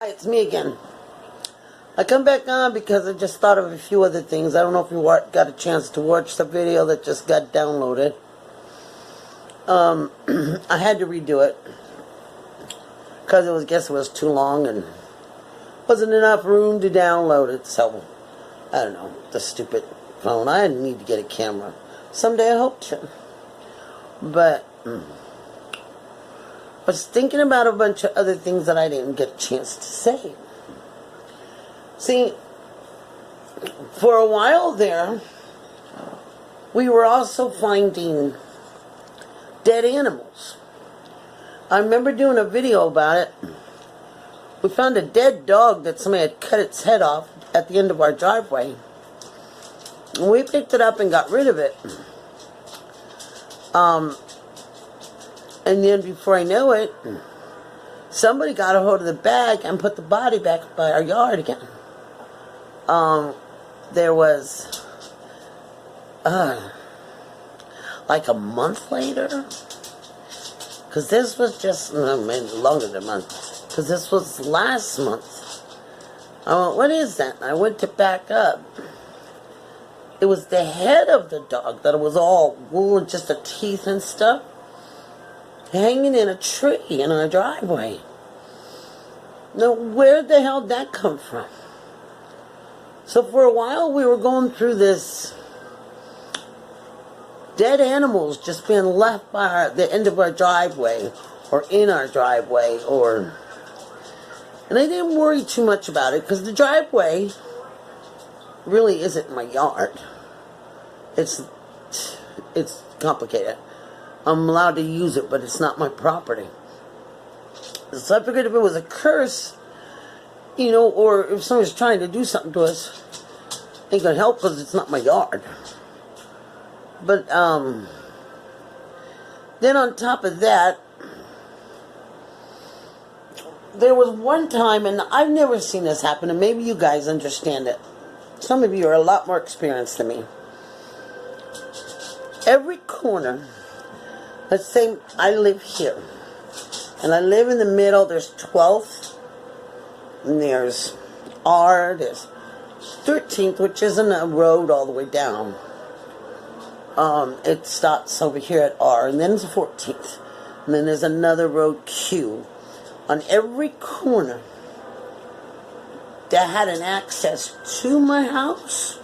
Hi, it's me again. I come back on because I just thought of a few other things. I don't know if you got a chance to watch the video that just got downloaded. I had to redo it because it was too long and wasn't enough room to download it. So I don't know, the stupid phone. I need to get a camera someday. I hope to, but I was thinking about a bunch of other things that I didn't get a chance to say. See, for a while there, we were also finding dead animals. I remember doing a video about it. We found a dead dog that somebody had cut its head off at the end of our driveway. And we picked it up and got rid of it. And then before I know it, somebody got a hold of the bag and put the body back by our yard again. There was, like a month later, because this was just, maybe longer than a month, because this was last month. I went, what is that? And I went to back up. It was the head of the dog that was all wool and just the teeth and stuff, hanging in a tree in our driveway. Now, where the hell did that come from? So for a while, we were going through this dead animals just being left by the end of our driveway or in our driveway, and I didn't worry too much about it because the driveway really isn't my yard. It's complicated. I'm allowed to use it, but it's not my property. So I figured if it was a curse, or if someone's trying to do something to us, ain't gonna help because it's not my yard. But then on top of that, there was one time, and I've never seen this happen, and maybe you guys understand it. Some of you are a lot more experienced than me. Every corner, let's say I live here, and I live in the middle. There's 12th, and there's R, there's 13th, which isn't a road all the way down. It stops over here at R, and then it's 14th, and then there's another road, Q. On every corner that had an access to my house,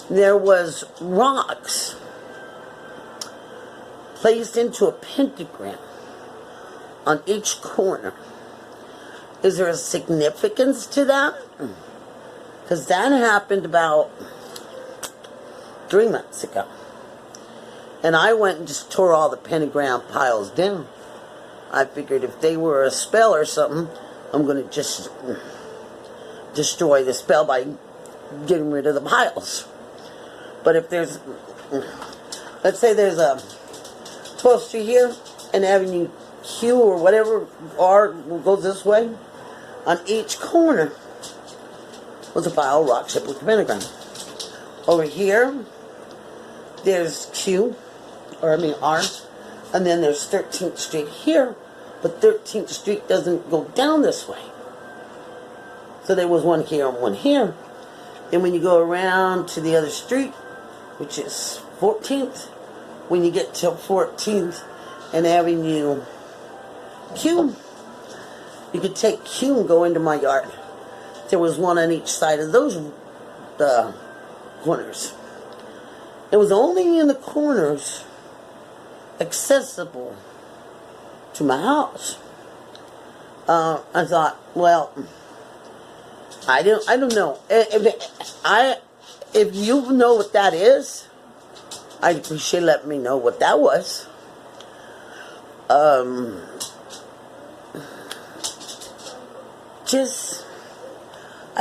there was rocks placed into a pentagram on each corner. Is there a significance to that? Because that happened about 3 months ago. And I went and just tore all the pentagram piles down. I figured if they were a spell or something, I'm going to just destroy the spell by getting rid of the piles. But if there's, let's say there's a 12th Street here, and Avenue Q or whatever R goes this way, on each corner was a pile of rock shaped with the pentagram. Over here, there's Q, or R, and then there's 13th Street here, but 13th Street doesn't go down this way. So there was one here and one here. And when you go around to the other street, which is 14th, when you get to 14th and Avenue Q, you could take Q and go into my yard. There was one on each side of those corners. It was only in the corners accessible to my house. I thought, well, I don't know. If you know what that is, I'd appreciate letting me know what that was. I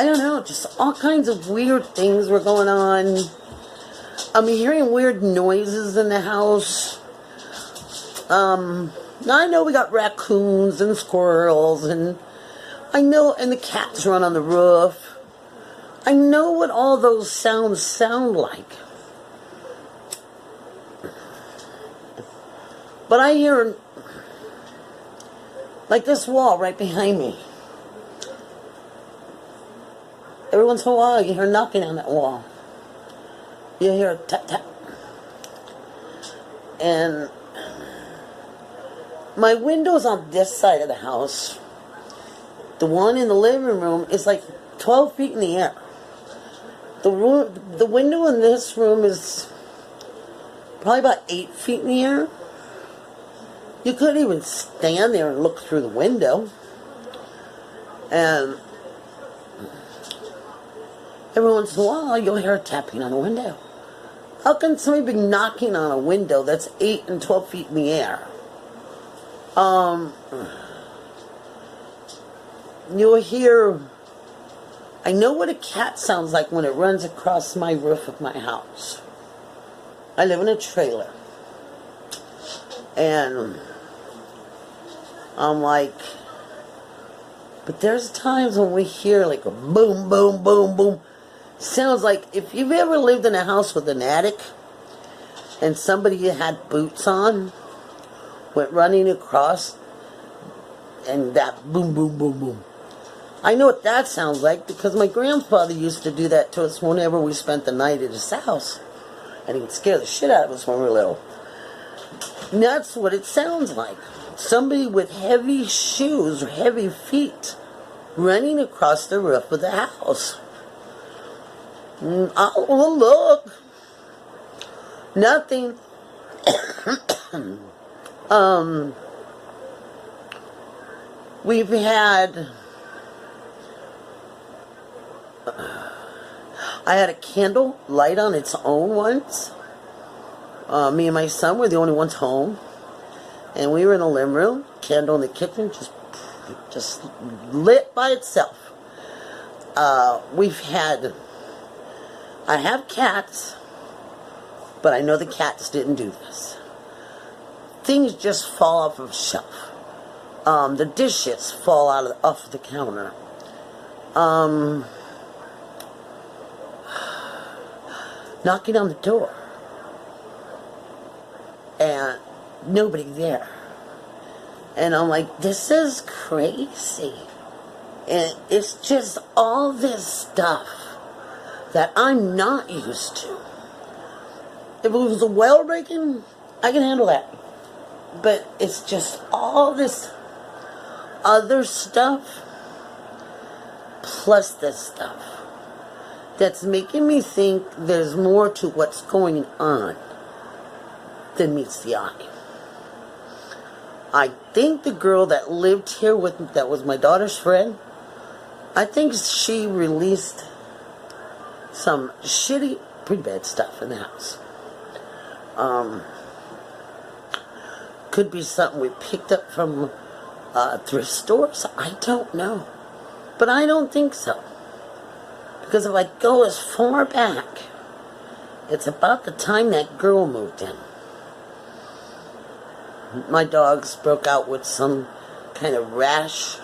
don't know, just all kinds of weird things were going on. I'm hearing weird noises in the house. Now I know we got raccoons and squirrels, and the cats run on the roof. I know what all those sounds sound like. But I hear, like this wall right behind me, Every once in a while, you hear knocking on that wall. You hear a tap tap. And my windows on this side of the house, the one in the living room, is like 12 feet in the air. The window in this room is probably about 8 feet in the air. You couldn't even stand there and look through the window. And every once in a while, you'll hear tapping on a window. How can somebody be knocking on a window that's 8 and 12 feet in the air? You'll hear... I know what a cat sounds like when it runs across my roof of my house. I live in a trailer. And I'm like... But there's times when we hear like a boom, boom, boom, boom. Sounds like if you've ever lived in a house with an attic and somebody had boots on went running across and that boom, boom, boom, boom. I know what that sounds like because my grandfather used to do that to us whenever we spent the night at his house. And he would scare the shit out of us when we were little. And that's what it sounds like. Somebody with heavy shoes or heavy feet running across the roof of the house. Oh, look. Nothing. We've had... I had a candle light on its own once. Me and my son were the only ones home. And we were in the living room, candle in the kitchen, just lit by itself. I have cats, but I know the cats didn't do this. Things just fall off of a shelf. The dishes fall off the counter. Knocking on the door. And nobody there. And I'm like, this is crazy. And it's just all this stuff that I'm not used to. If it was a well breaking, I can handle that. But it's just all this other stuff plus this stuff that's making me think there's more to what's going on than meets the eye. I think the girl that lived here with me, that was my daughter's friend, I think she released some shitty, pretty bad stuff in the house. Could be something we picked up from thrift stores. I don't know. But I don't think so. Because if I go as far back, it's about the time that girl moved in. My dogs broke out with some kind of rash.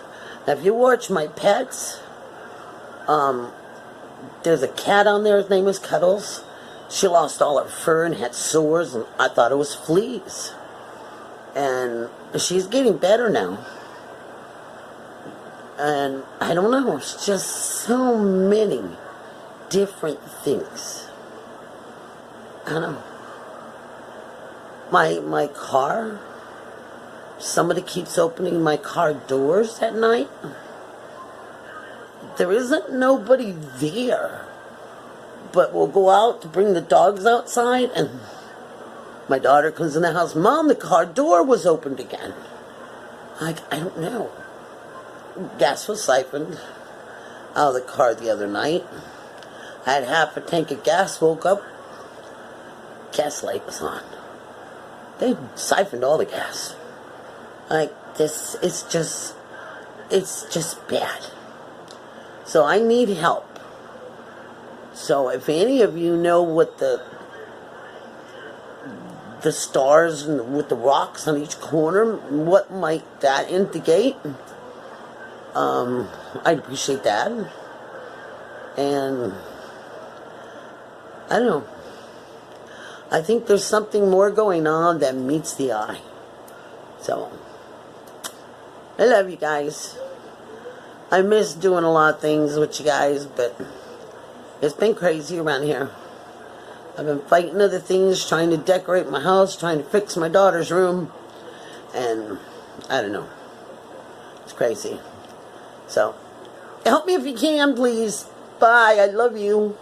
Now, if you watch my pets, there's a cat on there. His name is Cuddles. She lost all her fur and had sores, and I thought it was fleas. And she's getting better now. And I don't know, it's just so many different things. I don't know. My car, somebody keeps opening my car doors at night. There isn't nobody there. But we'll go out to bring the dogs outside, and my daughter comes in the house, Mom, the car door was opened again. I don't know. Gas was siphoned out of the car the other night. I had half a tank of gas, woke up, gas light was on. They siphoned all the gas. Like, this, it's just bad. So I need help. So if any of you know what the stars and with the rocks on each corner, what might that indicate? I'd appreciate that. And I don't know. I think there's something more going on than meets the eye. So I love you guys. I miss doing a lot of things with you guys, but it's been crazy around here. I've been fighting other things, trying to decorate my house, trying to fix my daughter's room, and I don't know. It's crazy. So, help me if you can, please. Bye. I love you.